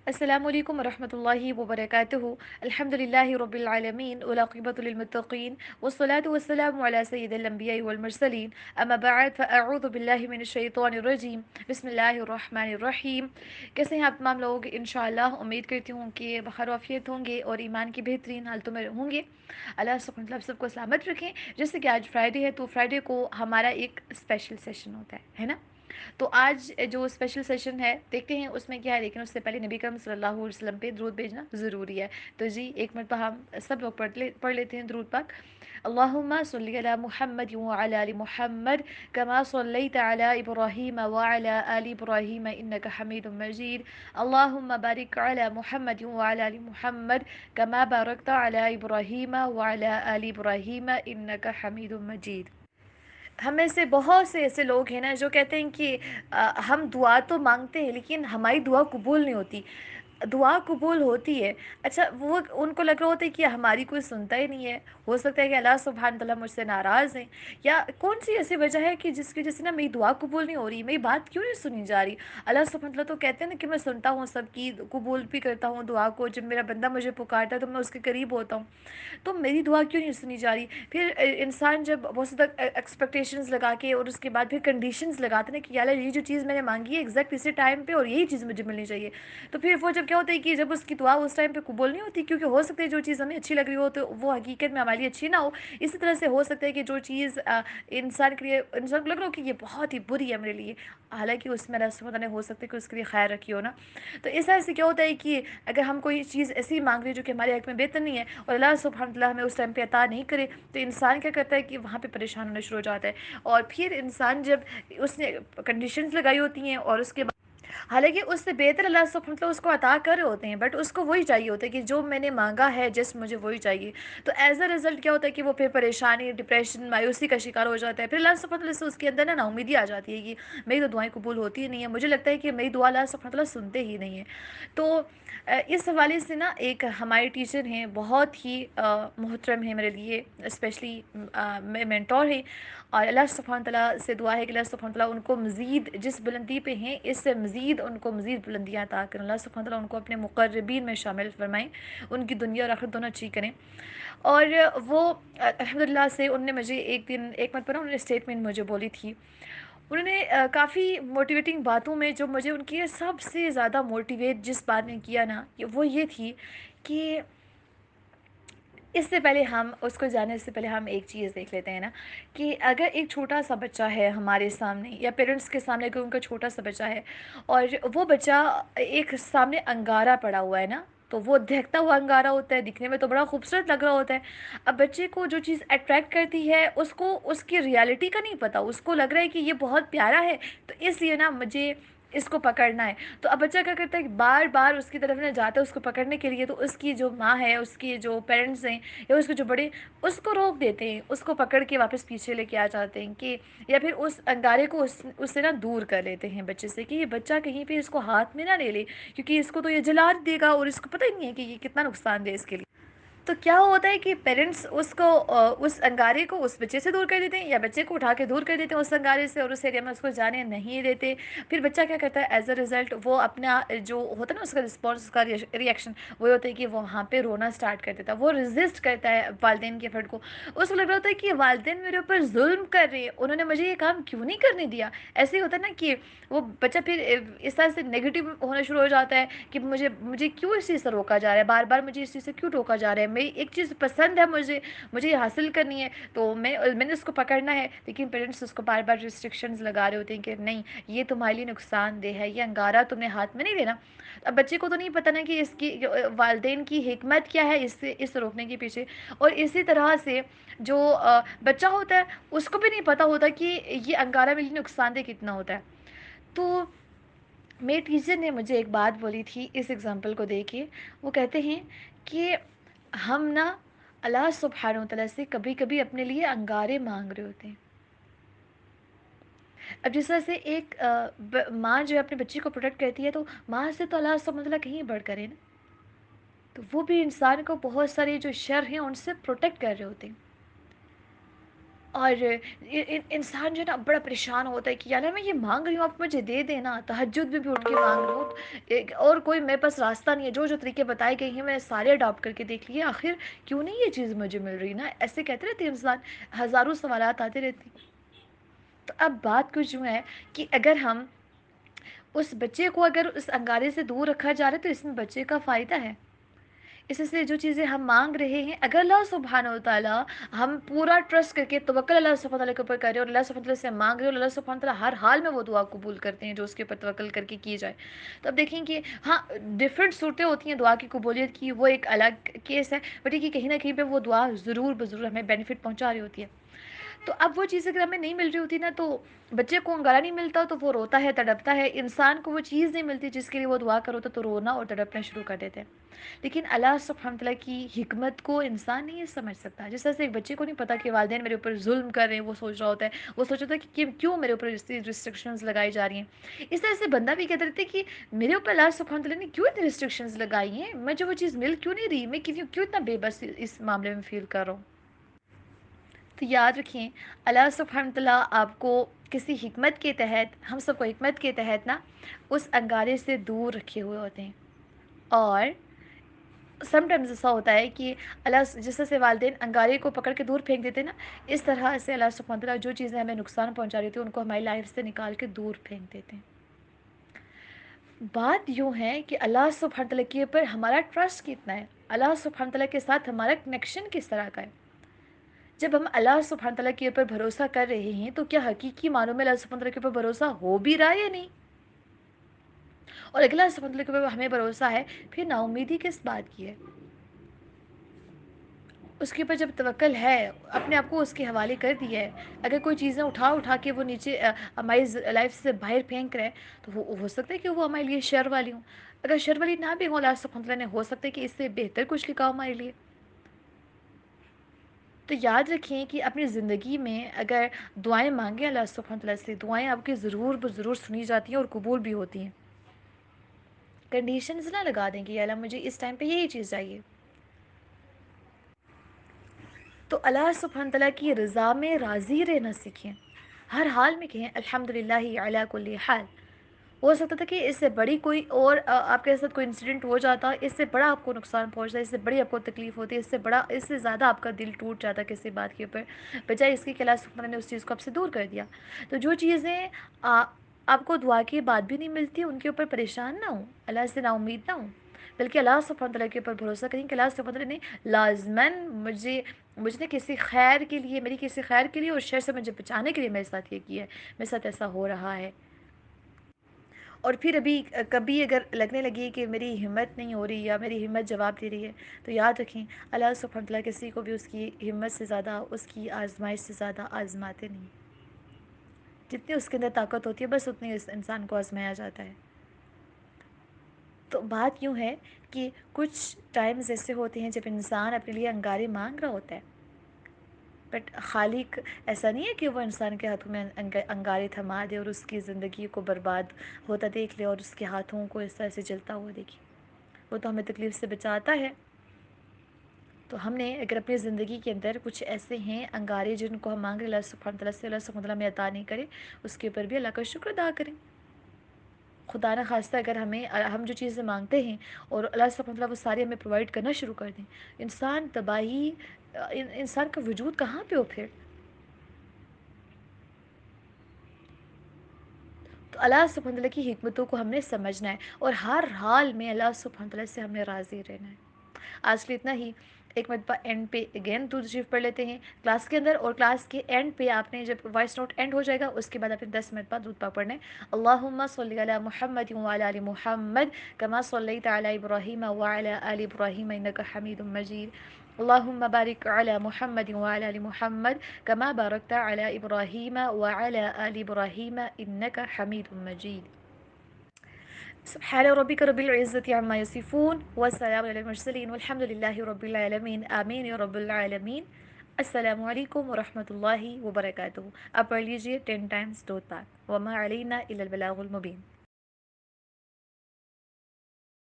अस्सलामु अलैकुम वरहमतुल्लाहि वबरकातुहू। अल्हम्दुलिल्लाहि रब्बिल आलमीन वलाक़िबतु लिल मुत्तक़ीन वस्सलातु वस्सलामु अला सय्यिदिल अंबियाइ वल मुरसलीन अम्मा बअद फ़अऊज़ु बिल्लाहि मिनश शैतानिर रजीम बिस्मिल्लाहिर रहमानिर रहीम। कैसे हैं आप तमाम लोग? इंशाअल्लाह उम्मीद करती हूँ कि बखैर आफियत होंगे और ईमान की बेहतरीन हालतों में होंगे। अल्लाह सुब्हानहू व तआला सबको सलामत रखें। जैसे कि आज फ्राइडे है, तो फ्राइडे को हमारा एक स्पेशल सेशन होता है ना। तो आज जो स्पेशल सेशन है देखते हैं उसमें क्या है, लेकिन उससे पहले नबी करम सल्लल्लाहु अलैहि वसल्लम पे दरूद भेजना ज़रूरी है। तो जी एक मरतबा हम सब लोग पढ़ लेते हैं दरूद पाक। अल्लाहुम्मा सल्लि अला मुहम्मद व अला आलि मुहम्मद कमा सल्लैत अला इब्राहीम व अला आलि इब्राहीम इन्नका हमीदुम मजीद। अल्लाहुम्मा बारिक अला मुहम्मद व अला आलि मुहम्मद कमा बारकत अला इब्राहीम व अला आलि इब्राहीम इन्नका हमीदुम मजीद। हम में से बहुत से ऐसे लोग हैं ना जो कहते हैं कि हम दुआ तो मांगते हैं लेकिन हमारी दुआ कबूल नहीं होती। दुआ कबूल होती है। अच्छा, वो उनको लग रहा होता है कि हमारी कोई सुनता ही नहीं है। हो सकता है कि अल्लाह सुब्हान तआला मुझसे नाराज़ हैं, या कौन सी ऐसी वजह है कि जिसकी वजह से ना मेरी दुआ कबूल नहीं हो रही, मेरी बात क्यों नहीं सुनी जा रही। अल्लाह सुब्हान तआला तो कहते हैं ना कि मैं सुनता हूँ सबकी, कबूल भी करता हूँ दुआ को। जब मेरा बंदा मुझे पुकारता है तो मैं उसके करीब होता हूँ। तो मेरी दुआ क्यों नहीं सुनी जा रही। फिर इंसान जब बहुत ज़्यादा एक्सपेक्टेशंस लगा के और उसके बाद फिर कंडीशंस लगाते हैं कि यार ये जो चीज़ मैंने मांगी है एग्जैक्ट इसी टाइम पे और यही चीज़ मुझे मिलनी चाहिए। तो फिर वो जब क्या होता है कि जब उसकी दुआ उस टाइम पे कबूल नहीं होती, क्योंकि हो सकता है जो चीज़ हमें अच्छी लग रही हो तो वो हकीकत में हमारे लिए अच्छी ना हो। इसी तरह से हो सकता है कि जो चीज़ इंसान के लिए, इंसान को लग रहा हो कि ये बहुत ही बुरी है मेरे लिए, हालांकि उसमें रस्म हो सकता है कि उसके लिए खैर रखी हो ना। तो इस तरह से क्या होता है कि अगर हम कोई चीज़ ऐसी मांग रही है जो कि हमारे हक में बेहतर नहीं है और अल्लाह सुब्हान तआला हमें उस टाइम पे अता नहीं करे, तो इंसान क्या करता है कि वहाँ पे परेशान होना शुरू हो जाता है। और फिर इंसान जब उसने कंडीशंस लगाई होती हैं और उसके हालाँकि उससे बेहतर अल्लाह सुब्हानहू तआला उसको अता कर रहे होते हैं, बट उसको वही चाहिए होता है कि जो मैंने माँगा है, जस्ट मुझे वही चाहिए। तो एज़ अ रिज़ल्ट क्या होता है कि वो फिर परेशानी, डिप्रेशन, मायूसी का शिकार हो जाता है। फिर अल्लाह सुब्हानहू तआला से उसके अंदर ना नाउमीदी आ जाती है कि मेरी तो दुआएँ कबूल होती ही नहीं है। मुझे लगता है कि मेरी दुआ अल्लाह सुब्हानहू तआला सुनते ही नहीं है। तो इस हवाले से ना एक हमारे टीचर हैं, बहुत ही मोहतरम हैं मेरे लिए, स्पेशली मेरे मेंटोर हैं। और अल्लाह सुब्हानहू तआला से दुआ है कि अल्लाह सुब्हानहू तआला उनको मज़ीद जिस बुलंदी पे हैं इससे मज़ीद उनको मज़ीद बुलंदियाँ अता करें। अल्लाह सुब्हानहू तआला उनको अपने मुक़र्रबीन में शामिल फ़रमाएँ, उनकी दुनिया और आखिरत दोनों अच्छी करें। और वो अल्हम्दुलिल्लाह से उन्होंने मुझे एक दिन एक मरतबा ना उन्होंने स्टेटमेंट मुझे बोली थी। उन्होंने काफ़ी मोटिवेटिंग बातों में जो मुझे उनकी सबसे ज़्यादा मोटिवेट जिस बात ने किया ना, वो ये थी कि इससे पहले हम उसको जानने से पहले हम एक चीज़ देख लेते हैं ना, कि अगर एक छोटा-सा बच्चा है हमारे सामने या पेरेंट्स के सामने, अगर उनका छोटा-सा बच्चा है और वो बच्चा एक सामने अंगारा पड़ा हुआ है ना, तो वो दहकता हुआ अंगारा होता है, दिखने में तो बड़ा खूबसूरत लग रहा होता है। अब बच्चे को जो चीज़ अट्रैक्ट करती है उसको उसकी रियलिटी का नहीं पता, उसको लग रहा है कि ये बहुत प्यारा है, तो इसलिए ना मुझे इसको पकड़ना है। तो अब बच्चा क्या करता है कि बार-बार उसकी तरफ ना जाता है उसको पकड़ने के लिए, तो उसकी जो माँ है, उसके जो पेरेंट्स हैं या उसके जो बड़े, उसको रोक देते हैं, उसको पकड़ के वापस पीछे लेके आ जाते हैं कि, या फिर उस अंगारे को उससे ना दूर कर लेते हैं बच्चे से, कि ये बच्चा कहीं पे इसको हाथ में ना ले ले, क्योंकि इसको तो ये जला देगा और इसको पता ही नहीं है कि ये कितना नुकसानदेह है इसके लिए। तो क्या होता है कि पेरेंट्स उसको उस अंगारे को उस बच्चे से दूर कर देते हैं, या बच्चे को उठा के दूर कर देते हैं उस अंगारे से और उस एरिया में उसको जाने नहीं देते। फिर बच्चा क्या करता है, एज अ रिज़ल्ट वो अपना जो होता है ना उसका रिस्पॉन्स, उसका रिएक्शन वो होता है कि वो वहाँ पे रोना स्टार्ट कर देता है, वो रेजिस्ट करता है वालदेन के एफर्ट को। उसको लग रहा होता है कि वालदेन मेरे ऊपर जुल्म कर रहे हैं, उन्होंने मुझे ये काम क्यों नहीं करने दिया। ऐसे ही होता है ना कि वो बच्चा फिर इस तरह से नेगेटिव होना शुरू हो जाता है कि मुझे मुझे क्यों इस चीज़ से रोका जा रहा है, बार बार मुझे इस चीज़ से क्यों रोका जा रहा है, मेरी एक चीज़ पसंद है, मुझे मुझे ये हासिल करनी है, तो मैंने उसको पकड़ना है। लेकिन पेरेंट्स उसको बार बार रिस्ट्रिक्शंस लगा रहे होते हैं कि नहीं, ये तुम्हारे लिए नुकसानदेह है, ये अंगारा तुमने हाथ में नहीं लेना। अब बच्चे को तो नहीं पता ना कि इसकी वालदेन की हिकमत क्या है इससे इस रोकने के पीछे। और इसी तरह से जो बच्चा होता है उसको भी नहीं पता होता कि ये अंगारा मेरे लिए नुकसानदेह कितना होता है। तो मेरे टीचर ने मुझे एक बात बोली थी इस एग्ज़ाम्पल को देके। वो कहते हैं कि हम ना अल्लाह सुब्हानहू तआला से कभी-कभी अपने लिए अंगारे माँग रहे होते हैं। अब जिस तरह से एक माँ जो है अपने बच्चे को प्रोटेक्ट करती है, तो माँ से तो अल्लाह सुब्हानहू तआला कहीं बढ़कर है ना। तो वो भी इंसान को बहुत सारे जो शर हैं उनसे प्रोटेक्ट कर रहे होते हैं। اور انسان جو ہے نا بڑا پریشان ہوتا ہے کہ یار میں یہ مانگ رہی ہوں آپ مجھے دے دینا، تہجد میں بھی اٹھ کے مانگ رہی ہوں، اور کوئی میرے پاس راستہ نہیں ہے، جو جو طریقے بتائے گئے ہیں میں سارے اڈاپٹ کر کے دیکھ لیے، آخر کیوں نہیں یہ چیز مجھے مل رہی نا، ایسے کہتے رہتے ہیں انسان، ہزاروں سوالات آتے رہتے ہیں۔ تو اب بات کچھ یوں ہے کہ اگر ہم اس بچے کو اگر اس انگارے سے دور رکھا جا رہا ہے تو اس میں بچے کا فائدہ ہے، اس سے جو چیزیں ہم مانگ رہے ہیں اگر اللہ سبحانہ و تعالیٰ، ہم پورا ٹرسٹ کر کے توکل اللہ سبحانہ تعالیٰ کے اوپر کر رہے ہیں اور اللہ سبحانہ تعالیٰ سے مانگ رہے ہیں اور اللہ سبحانہ تعالیٰ ہر حال میں وہ دعا قبول کرتے ہیں جو اس کے اوپر توکل کر کے کی جائے، تو اب دیکھیں کہ ہاں ڈفرینٹ صورتیں ہوتی ہیں دعا کی قبولیت کی، وہ ایک الگ کیس ہے، بٹ یہ کہ کہیں نہ کہیں پہ وہ دعا ضرور بضرور ہمیں بینیفٹ پہنچا رہی ہوتی ہے۔ تو اب وہ چیز اگر ہمیں نہیں مل رہی ہوتی نا تو بچے کو انگارہ نہیں ملتا تو وہ روتا ہے تڑپتا ہے، انسان کو وہ چیز نہیں ملتی جس کے لیے وہ دعا کرو تو رونا اور تڑپنا شروع کر دیتے ہیں۔ لیکن اللہ سبحانہ تعالیٰ کی حکمت کو انسان نہیں سمجھ سکتا، جس طرح سے ایک بچے کو نہیں پتا کہ والدین میرے اوپر ظلم کر رہے ہیں، وہ سوچ رہا ہوتا ہے، وہ سوچ رہا ہوتا ہے کہ کیوں میرے اوپر ریسٹرکشنز لگائی جا رہی ہیں، اس طرح سے بندہ بھی کہتا رہتا ہے کہ میرے اوپر اللہ سبحانہ تعالیٰ نے کیوں اتنی ریسٹرکشنز لگائی ہیں، مجھے وہ چیز مل کیوں نہیں رہی، میں کیوں اتنا بے بس اس معاملے میں فیل کر رہا ہوں۔ تو یاد رکھیں اللہ سبحانہ تعالیٰ آپ کو کسی حکمت کے تحت، ہم سب کو حکمت کے تحت نا اس انگارے سے دور رکھے ہوئے ہوتے ہیں، اور سم ٹائمز ایسا ہوتا ہے کہ اللہ جس طرح سے والدین انگارے کو پکڑ کے دور پھینک دیتے ہیں نا، اس طرح سے اللہ سبحانہ تعالیٰ جو چیزیں ہمیں نقصان پہنچا رہی ہوتی ہیں ان کو ہماری لائف سے نکال کے دور پھینک دیتے ہیں۔ بات یوں ہے کہ اللہ سبحانہ تعالیٰ کے اوپر ہمارا ٹرسٹ کتنا ہے، اللہ سبحانہ تعالیٰ کے ساتھ ہمارا کنیکشن کس طرح کا ہے۔ جب ہم اللہ سبحانہ تعالیٰ کے اوپر بھروسہ کر رہے ہیں تو کیا حقیقی معنوں میں اللہ سبحانہ تعالیٰ کے اوپر بھروسہ ہو بھی رہا ہے یا نہیں؟ اور اگر اللہ سبحانہ تعالیٰ کے اوپر ہمیں بھروسہ ہے پھر نا امیدی کس بات کی ہے؟ اس کے اوپر جب توکل ہے، اپنے آپ کو اس کے حوالے کر دیا ہے، اگر کوئی چیزیں اٹھا کے وہ نیچے ہماری لائف سے باہر پھینک رہے ہیں تو وہ ہو سکتا ہے کہ وہ ہمارے لیے شر والی ہوں، اگر شر والی نہ بھی ہو اللہ سبحانہ تعالیٰ نے ہو سکتا ہے کہ اس سے بہتر کچھ لکھا ہو ہمارے لیے۔ تو یاد رکھیں کہ اپنی زندگی میں اگر دعائیں مانگیں اللہ سبحانہ تعالیٰ سے، دعائیں آپ کی ضرور ضرور سنی جاتی ہیں اور قبول بھی ہوتی ہیں۔ کنڈیشنز نہ لگا دیں کہ یا اللہ مجھے اس ٹائم پہ یہی چیز چاہیے، تو اللہ سبحانہ تعالیٰ کی رضا میں راضی رہنا سیکھیں، ہر حال میں کہیں الحمدللہ علی کل حال۔ ہو سکتا تھا کہ اس سے بڑی کوئی اور آپ کے ساتھ کوئی انسیڈنٹ ہو جاتا، اس سے بڑا آپ کو نقصان پہنچتا، اس سے بڑی آپ کو تکلیف ہوتی، اس سے زیادہ آپ کا دل ٹوٹ جاتا کسی بات کے اوپر، بجائے اس کی کہ اللہ سبحانہ نے اس چیز کو آپ سے دور کر دیا۔ تو جو چیزیں آپ کو دعا کے بعد بھی نہیں ملتی ان کے اوپر پریشان نہ ہوں، اللہ سے نا امید نہ ہوں، بلکہ اللہ سبحانہ تعالیٰ کے اوپر بھروسہ کریں کہ اللہ سبحانہ تعالیٰ نے لازماً مجھے کسی خیر کے لیے، میری کسی خیر کے لیے اور شر سے مجھے بچانے کے لیے میرے ساتھ یہ کیا ہے، میرے ساتھ ایسا ہو رہا ہے۔ اور پھر ابھی کبھی اگر لگنے لگی کہ میری ہمت نہیں ہو رہی یا میری ہمت جواب دے رہی ہے تو یاد رکھیں اللہ سبحانہ تعالیٰ کسی کو بھی اس کی ہمت سے زیادہ، اس کی آزمائش سے زیادہ آزماتے نہیں، جتنی اس کے اندر طاقت ہوتی ہے بس اتنی اس انسان کو آزمایا جاتا ہے۔ تو بات یوں ہے کہ کچھ ٹائمز ایسے ہوتے ہیں جب انسان اپنے لیے انگارے مانگ رہا ہوتا ہے، بٹ خالق ایسا نہیں ہے کہ وہ انسان کے ہاتھوں میں انگارے تھما دے اور اس کی زندگی کو برباد ہوتا دیکھ لے اور اس کے ہاتھوں کو اس طرح سے جلتا ہوا دیکھے، وہ تو ہمیں تکلیف سے بچاتا ہے۔ تو ہم نے اگر اپنی زندگی کے اندر کچھ ایسے ہیں انگارے جن کو ہم مانگ رہے اللہ سبحانہ تعالیٰ سے، اللہ سبحانہ تعالیٰ ہمیں عطا نہیں کرے، اس کے اوپر بھی اللہ کا شکر ادا کریں۔ خدا نہ خواستہ اگر ہم جو چیزیں مانگتے ہیں اور اللہ سبحانہ تعالیٰ وہ ساری ہمیں پرووائڈ کرنا شروع کر دیں، انسان تباہی، انسان کا وجود کہاں پہ ہو پھر؟ تو اللہ سبحانہ تعالیٰ کی حکمتوں کو ہم نے سمجھنا ہے اور ہر حال میں اللہ سبحانہ تعالیٰ سے ہم نے راضی رہنا ہے۔ آج کے لیے اتنا ہی، ایک مرتبہ اینڈ پہ اگین درود شریف پڑھ لیتے ہیں کلاس کے اندر، اور کلاس کے اینڈ پہ آپ نے جب وائس نوٹ اینڈ ہو جائے گا اس کے بعد آپ نے 10 منٹ بعد درود پاک پڑھنا ہے۔ اللہم صلی علی محمد وعلی آل محمد کما صلیت علی ابراہیم وعلی آل ابراہیم انک حمید مجید، اللہم بارک علی محمد وعلی آل محمد کما بارکت علی ابراہیم وعلی آل ابراہیم انک حمید مجید۔ سبحان ربك رب العزة عما يصفون والسلام على المرسلين والحمد لله رب العالمين آمین یا رب العالمین۔ السلام علیکم ورحمۃ اللہ وبرکاتہ۔ آپ پڑھ لیجئے 10 ٹائمز درود پاک۔ وما علینا الا البلاغ المبین۔